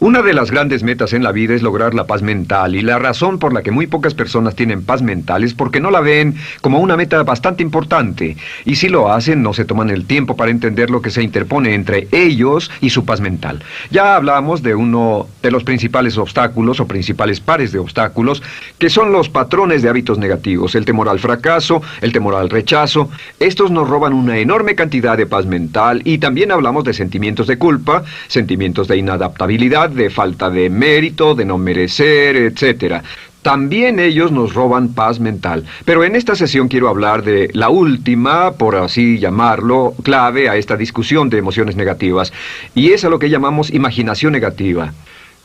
Una de las grandes metas en la vida es lograr la paz mental, y la razón por la que muy pocas personas tienen paz mental es porque no la ven como una meta bastante importante, y si lo hacen no se toman el tiempo para entender lo que se interpone entre ellos y su paz mental. Ya hablamos de uno de los principales obstáculos o principales pares de obstáculos, que son los patrones de hábitos negativos, el temor al fracaso, el temor al rechazo. Estos nos roban una enorme cantidad de paz mental, y también hablamos de sentimientos de culpa, sentimientos de inadaptabilidad, de falta de mérito, de no merecer, etc. También ellos nos roban paz mental. Pero en esta sesión quiero hablar de la última, por así llamarlo, clave a esta discusión de emociones negativas, y es a lo que llamamos imaginación negativa.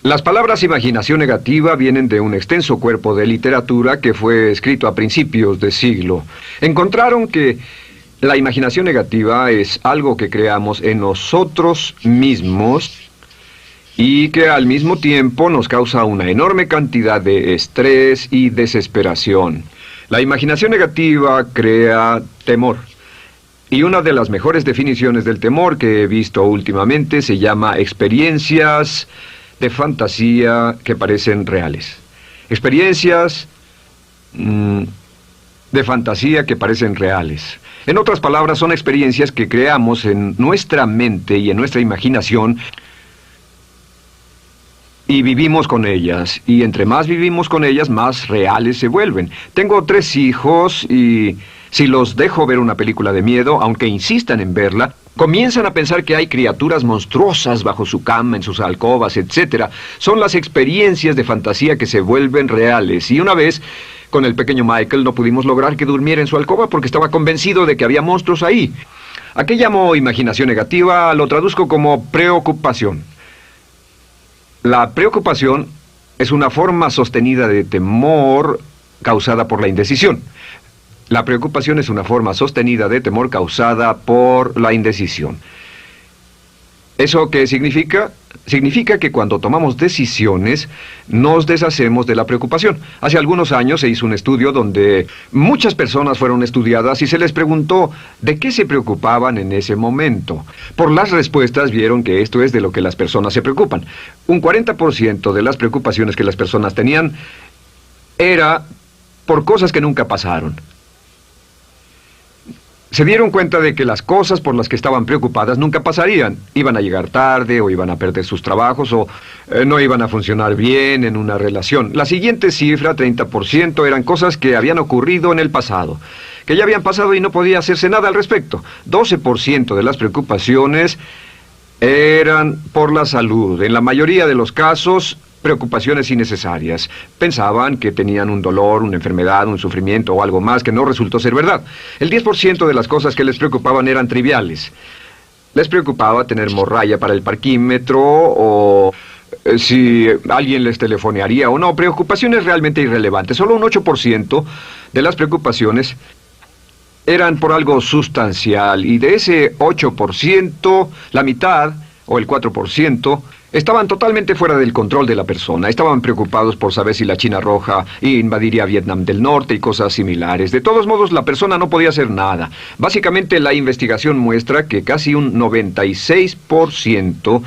Las palabras imaginación negativa vienen de un extenso cuerpo de literatura que fue escrito a principios de siglo. Encontraron que la imaginación negativa es algo que creamos en nosotros mismos y que al mismo tiempo nos causa una enorme cantidad de estrés y desesperación. La imaginación negativa crea temor. Y una de las mejores definiciones del temor que he visto últimamente se llama experiencias de fantasía que parecen reales. Experiencias de fantasía que parecen reales. En otras palabras, son experiencias que creamos en nuestra mente y en nuestra imaginación, y vivimos con ellas, y entre más vivimos con ellas, más reales se vuelven. Tengo 3 hijos, y si los dejo ver una película de miedo, aunque insistan en verla, comienzan a pensar que hay criaturas monstruosas bajo su cama, en sus alcobas, etc. Son las experiencias de fantasía que se vuelven reales. Y una vez, con el pequeño Michael, no pudimos lograr que durmiera en su alcoba porque estaba convencido de que había monstruos ahí. ¿A qué llamo imaginación negativa? Lo traduzco como preocupación. La preocupación es una forma sostenida de temor causada por la indecisión. La preocupación es una forma sostenida de temor causada por la indecisión. ¿Eso qué significa? Significa que cuando tomamos decisiones, nos deshacemos de la preocupación. Hace algunos años se hizo un estudio donde muchas personas fueron estudiadas y se les preguntó de qué se preocupaban en ese momento. Por las respuestas vieron que esto es de lo que las personas se preocupan. Un 40% de las preocupaciones que las personas tenían era por cosas que nunca pasaron. Se dieron cuenta de que las cosas por las que estaban preocupadas nunca pasarían. Iban a llegar tarde, o iban a perder sus trabajos, o no iban a funcionar bien en una relación. La siguiente cifra, 30%, eran cosas que habían ocurrido en el pasado, que ya habían pasado y no podía hacerse nada al respecto. 12% de las preocupaciones eran por la salud. En la mayoría de los casos, preocupaciones innecesarias. Pensaban que tenían un dolor, una enfermedad, un sufrimiento o algo más que no resultó ser verdad. El 10% de las cosas que les preocupaban eran triviales. Les preocupaba tener morralla para el parquímetro, o si alguien les telefonearía o no. Preocupaciones realmente irrelevantes. Solo un 8% de las preocupaciones eran por algo sustancial, y de ese 8%, la mitad, o el 4%, estaban totalmente fuera del control de la persona. Estaban preocupados por saber si la China Roja invadiría Vietnam del Norte y cosas similares. De todos modos, la persona no podía hacer nada. Básicamente, la investigación muestra que casi un 96%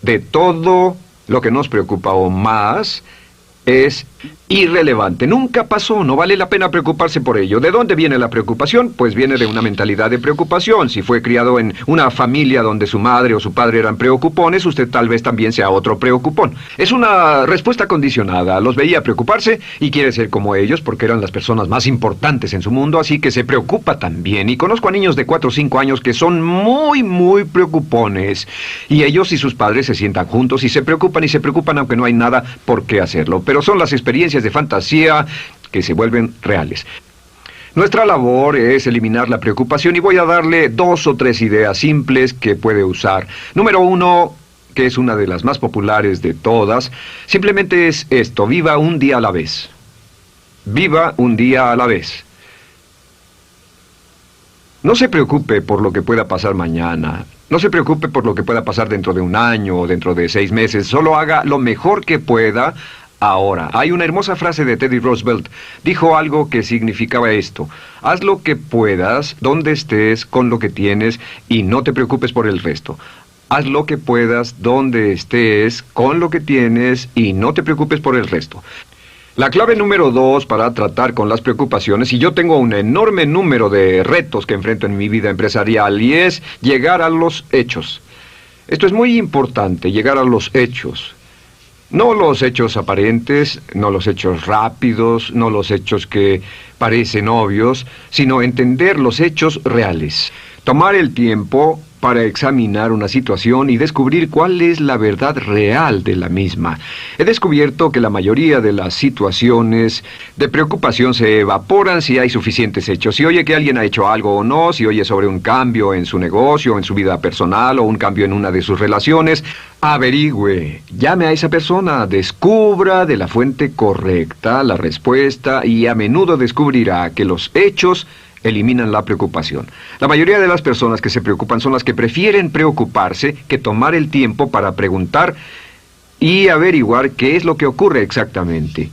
de todo lo que nos preocupa o más es irrelevante. Nunca pasó, no vale la pena preocuparse por ello. ¿De dónde viene la preocupación? Pues viene de una mentalidad de preocupación. Si fue criado en una familia donde su madre o su padre eran preocupones, usted tal vez también sea otro preocupón. Es una respuesta condicionada. Los veía preocuparse y quiere ser como ellos porque eran las personas más importantes en su mundo, así que se preocupa también. Y conozco a niños de 4 o 5 años que son muy preocupones. Y ellos y sus padres se sientan juntos y se preocupan aunque no hay nada por qué hacerlo. Pero son las experiencias de fantasía que se vuelven reales. Nuestra labor es eliminar la preocupación, y voy a darle 2 o 3 ideas simples que puede usar. Número 1, que es una de las más populares de todas, simplemente es esto: viva un día a la vez. Viva un día a la vez. No se preocupe por lo que pueda pasar mañana. No se preocupe por lo que pueda pasar dentro de un año o dentro de 6 meses. Solo haga lo mejor que pueda ahora. Hay una hermosa frase de Teddy Roosevelt. Dijo algo que significaba esto: haz lo que puedas, donde estés, con lo que tienes, y no te preocupes por el resto. Haz lo que puedas, donde estés, con lo que tienes y no te preocupes por el resto. La clave número 2 para tratar con las preocupaciones, y yo tengo un enorme número de retos que enfrento en mi vida empresarial, y es llegar a los hechos. Esto es muy importante, llegar a los hechos. No los hechos aparentes, no los hechos rápidos, no los hechos que parecen obvios, sino entender los hechos reales. Tomar el tiempo para examinar una situación y descubrir cuál es la verdad real de la misma. He descubierto que la mayoría de las situaciones de preocupación se evaporan si hay suficientes hechos. Si oye que alguien ha hecho algo o no, si oye sobre un cambio en su negocio, en su vida personal o un cambio en una de sus relaciones, averigüe, llame a esa persona, descubra de la fuente correcta la respuesta y a menudo descubrirá que los hechos eliminan la preocupación. La mayoría de las personas que se preocupan son las que prefieren preocuparse que tomar el tiempo para preguntar y averiguar qué es lo que ocurre exactamente.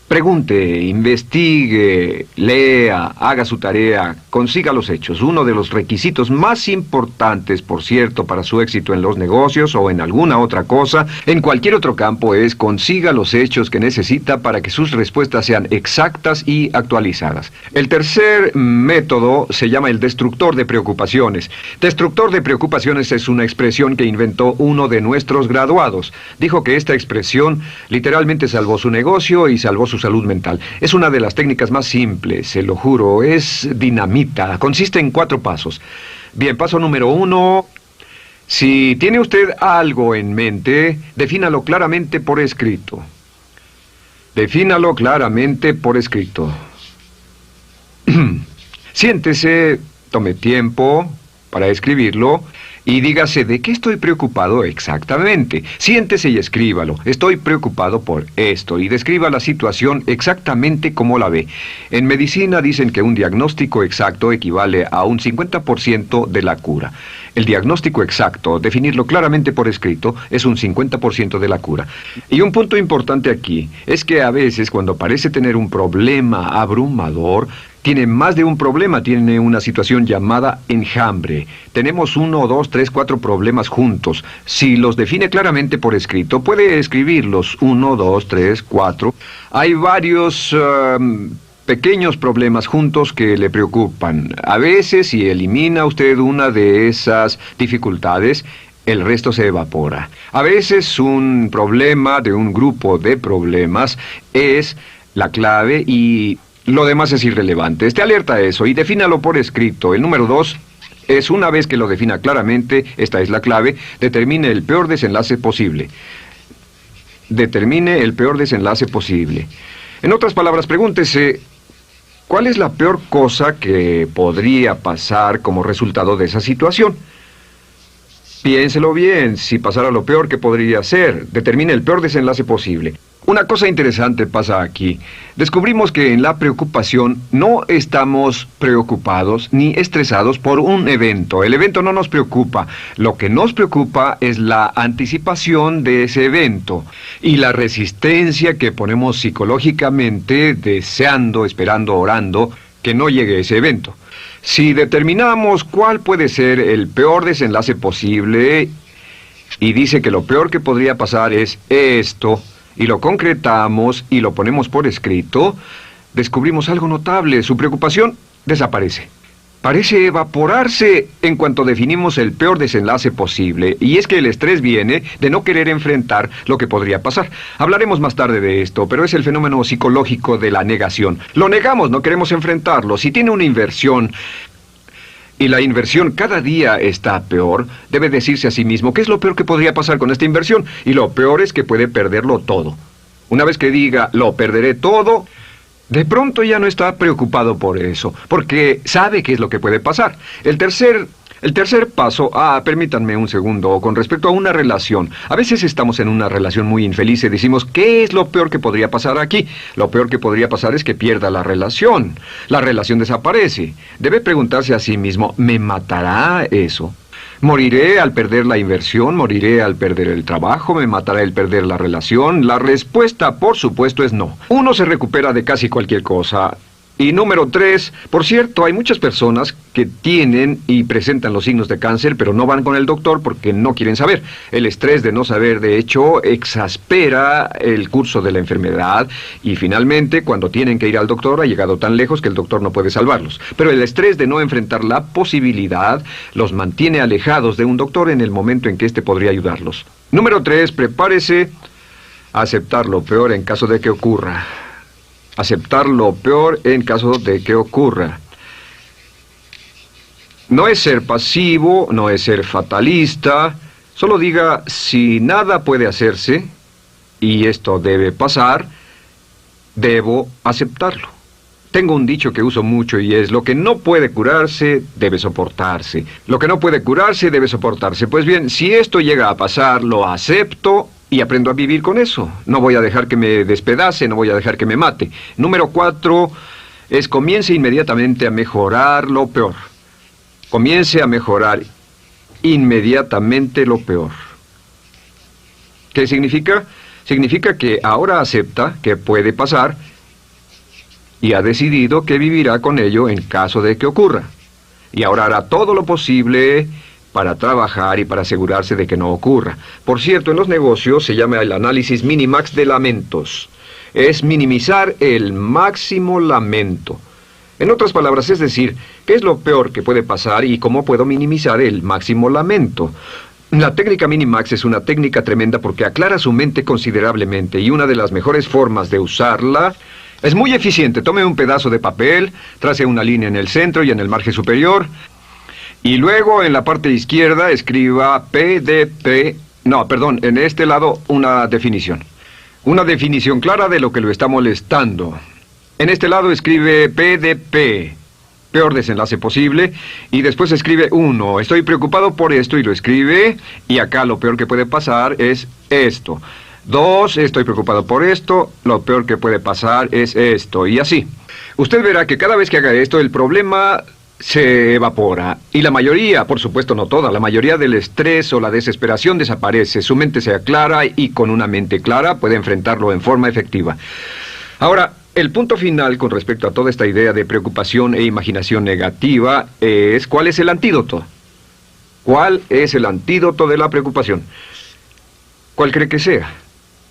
Pregunte, investigue, lea, haga su tarea, consiga los hechos. Uno de los requisitos más importantes, por cierto, para su éxito en los negocios o en alguna otra cosa, en cualquier otro campo, es consiga los hechos que necesita para que sus respuestas sean exactas y actualizadas. El tercer método se llama el destructor de preocupaciones. Destructor de preocupaciones es una expresión que inventó uno de nuestros graduados. Dijo que esta expresión literalmente salvó su negocio y salvó su salud mental. Es una de las técnicas más simples, se lo juro, es dinamita. Consiste en 4 pasos. Bien, paso número 1. Si tiene usted algo en mente, defínalo claramente por escrito. Defínalo claramente por escrito. Siéntese, tome tiempo para escribirlo y dígase de qué estoy preocupado exactamente. Siéntese y escríbalo. Estoy preocupado por esto y describa la situación exactamente como la ve. En medicina dicen que un diagnóstico exacto equivale a un 50% de la cura. El diagnóstico exacto, definirlo claramente por escrito, es un 50% de la cura. Y un punto importante aquí es que a veces cuando parece tener un problema abrumador, tiene más de un problema, tiene una situación llamada enjambre. Tenemos 1, 2, 3, 4 problemas juntos. Si los define claramente por escrito, puede escribirlos 1, 2, 3, 4. Hay varios pequeños problemas juntos que le preocupan. A veces, si elimina usted una de esas dificultades, el resto se evapora. A veces un problema de un grupo de problemas es la clave y lo demás es irrelevante. Esté alerta a eso y defínalo por escrito. El número 2 es, una vez que lo defina claramente, esta es la clave, determine el peor desenlace posible. Determine el peor desenlace posible. En otras palabras, pregúntese, ¿cuál es la peor cosa que podría pasar como resultado de esa situación? Piénselo bien, si pasara lo peor que podría ser, determine el peor desenlace posible. Una cosa interesante pasa aquí. Descubrimos que en la preocupación no estamos preocupados ni estresados por un evento. El evento no nos preocupa. Lo que nos preocupa es la anticipación de ese evento y la resistencia que ponemos psicológicamente deseando, esperando, orando que no llegue ese evento. Si determinamos cuál puede ser el peor desenlace posible y dice que lo peor que podría pasar es esto, y lo concretamos y lo ponemos por escrito, descubrimos algo notable. Su preocupación desaparece. Parece evaporarse en cuanto definimos el peor desenlace posible, y es que el estrés viene de no querer enfrentar lo que podría pasar. Hablaremos más tarde de esto, pero es el fenómeno psicológico de la negación. Lo negamos, no queremos enfrentarlo. Si tiene una inversión y la inversión cada día está peor, debe decirse a sí mismo qué es lo peor que podría pasar con esta inversión, y lo peor es que puede perderlo todo. Una vez que diga, lo perderé todo, de pronto ya no está preocupado por eso, porque sabe qué es lo que puede pasar. El tercer paso, permítanme un segundo, con respecto a una relación. A veces estamos en una relación muy infeliz y decimos, ¿qué es lo peor que podría pasar aquí? Lo peor que podría pasar es que pierda la relación. La relación desaparece. Debe preguntarse a sí mismo, ¿me matará eso? ¿Moriré al perder la inversión? ¿Moriré al perder el trabajo? ¿Me matará el perder la relación? La respuesta, por supuesto, es no. Uno se recupera de casi cualquier cosa. Y número 3, por cierto, hay muchas personas que tienen y presentan los signos de cáncer, pero no van con el doctor porque no quieren saber. El estrés de no saber, de hecho, exaspera el curso de la enfermedad y finalmente, cuando tienen que ir al doctor, ha llegado tan lejos que el doctor no puede salvarlos. Pero el estrés de no enfrentar la posibilidad los mantiene alejados de un doctor en el momento en que éste podría ayudarlos. Número 3, prepárese a aceptar lo peor en caso de que ocurra. Aceptar lo peor en caso de que ocurra. No es ser pasivo, no es ser fatalista. Solo diga, si nada puede hacerse, y esto debe pasar, debo aceptarlo. Tengo un dicho que uso mucho y es, lo que no puede curarse, debe soportarse. Lo que no puede curarse, debe soportarse. Pues bien, si esto llega a pasar, lo acepto y aprendo a vivir con eso. No voy a dejar que me despedace, no voy a dejar que me mate. Número 4 es comience inmediatamente a mejorar lo peor. Comience a mejorar inmediatamente lo peor. ¿Qué significa? Significa que ahora acepta que puede pasar y ha decidido que vivirá con ello en caso de que ocurra. Y ahora hará todo lo posible para trabajar y para asegurarse de que no ocurra. Por cierto, en los negocios se llama el análisis minimax de lamentos. Es minimizar el máximo lamento. En otras palabras, es decir, ¿qué es lo peor que puede pasar y cómo puedo minimizar el máximo lamento? La técnica Minimax es una técnica tremenda porque aclara su mente considerablemente y una de las mejores formas de usarla es muy eficiente. Tome un pedazo de papel, trace una línea en el centro y en el margen superior y luego en la parte izquierda escriba PDP, en este lado una definición. Una definición clara de lo que lo está molestando. En este lado escribe PDP, peor desenlace posible, y después escribe 1, estoy preocupado por esto, y lo escribe, y acá lo peor que puede pasar es esto. 2, estoy preocupado por esto, lo peor que puede pasar es esto, y así. Usted verá que cada vez que haga esto, el problema se evapora, y la mayoría, por supuesto no toda, la mayoría del estrés o la desesperación desaparece, su mente se aclara, y con una mente clara puede enfrentarlo en forma efectiva. Ahora, el punto final con respecto a toda esta idea de preocupación e imaginación negativa es ¿cuál es el antídoto? ¿Cuál es el antídoto de la preocupación? ¿Cuál cree que sea?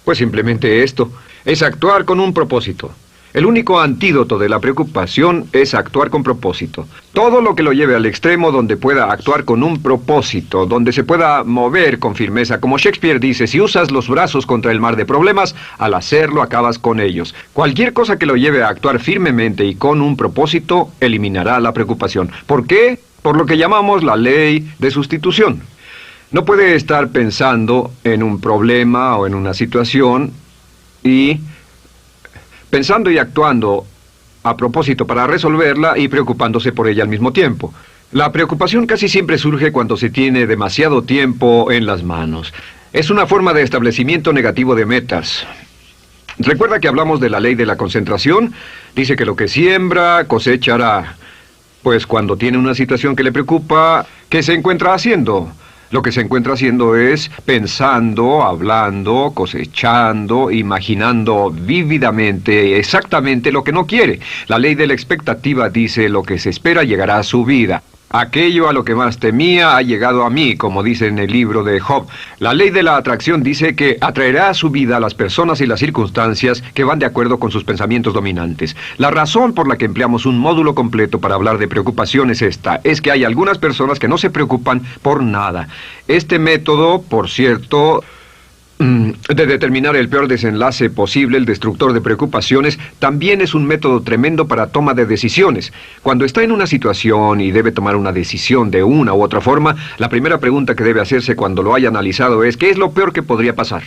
Pues simplemente esto, es actuar con un propósito. El único antídoto de la preocupación es actuar con propósito. Todo lo que lo lleve al extremo donde pueda actuar con un propósito, donde se pueda mover con firmeza. Como Shakespeare dice, si usas los brazos contra el mar de problemas, al hacerlo acabas con ellos. Cualquier cosa que lo lleve a actuar firmemente y con un propósito, eliminará la preocupación. ¿Por qué? Por lo que llamamos la ley de sustitución. No puede estar pensando en un problema o en una situación y pensando y actuando a propósito para resolverla y preocupándose por ella al mismo tiempo. La preocupación casi siempre surge cuando se tiene demasiado tiempo en las manos. Es una forma de establecimiento negativo de metas. ¿Recuerda que hablamos de la ley de la concentración? Dice que lo que siembra, cosechará. Pues cuando tiene una situación que le preocupa, ¿qué se encuentra haciendo? Lo que se encuentra haciendo es pensando, hablando, cosechando, imaginando vívidamente exactamente lo que no quiere. La ley de la expectativa dice lo que se espera llegará a su vida. Aquello a lo que más temía ha llegado a mí, como dice en el libro de Job. La ley de la atracción dice que atraerá a su vida a las personas y las circunstancias que van de acuerdo con sus pensamientos dominantes. La razón por la que empleamos un módulo completo para hablar de preocupación es esta, es que hay algunas personas que no se preocupan por nada. Este método, por cierto, de determinar el peor desenlace posible, el destructor de preocupaciones, también es un método tremendo para toma de decisiones. Cuando está en una situación y debe tomar una decisión de una u otra forma, la primera pregunta que debe hacerse cuando lo haya analizado es ¿qué es lo peor que podría pasar?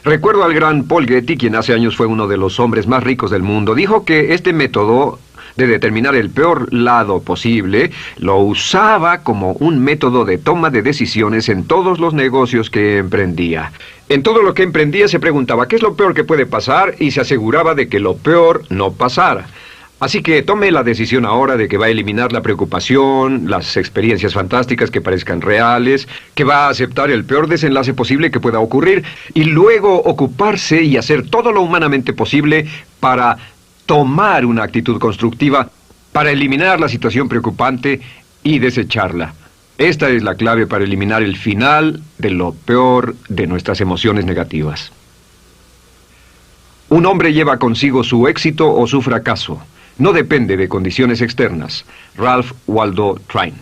Recuerdo al gran Paul Getty, quien hace años fue uno de los hombres más ricos del mundo, dijo que este método de determinar el peor lado posible, lo usaba como un método de toma de decisiones en todos los negocios que emprendía. En todo lo que emprendía se preguntaba ¿qué es lo peor que puede pasar? Y se aseguraba de que lo peor no pasara. Así que tome la decisión ahora de que va a eliminar la preocupación, las experiencias fantásticas que parezcan reales, que va a aceptar el peor desenlace posible que pueda ocurrir y luego ocuparse y hacer todo lo humanamente posible para tomar una actitud constructiva para eliminar la situación preocupante y desecharla. Esta es la clave para eliminar el final de lo peor de nuestras emociones negativas. Un hombre lleva consigo su éxito o su fracaso. No depende de condiciones externas. Ralph Waldo Trine.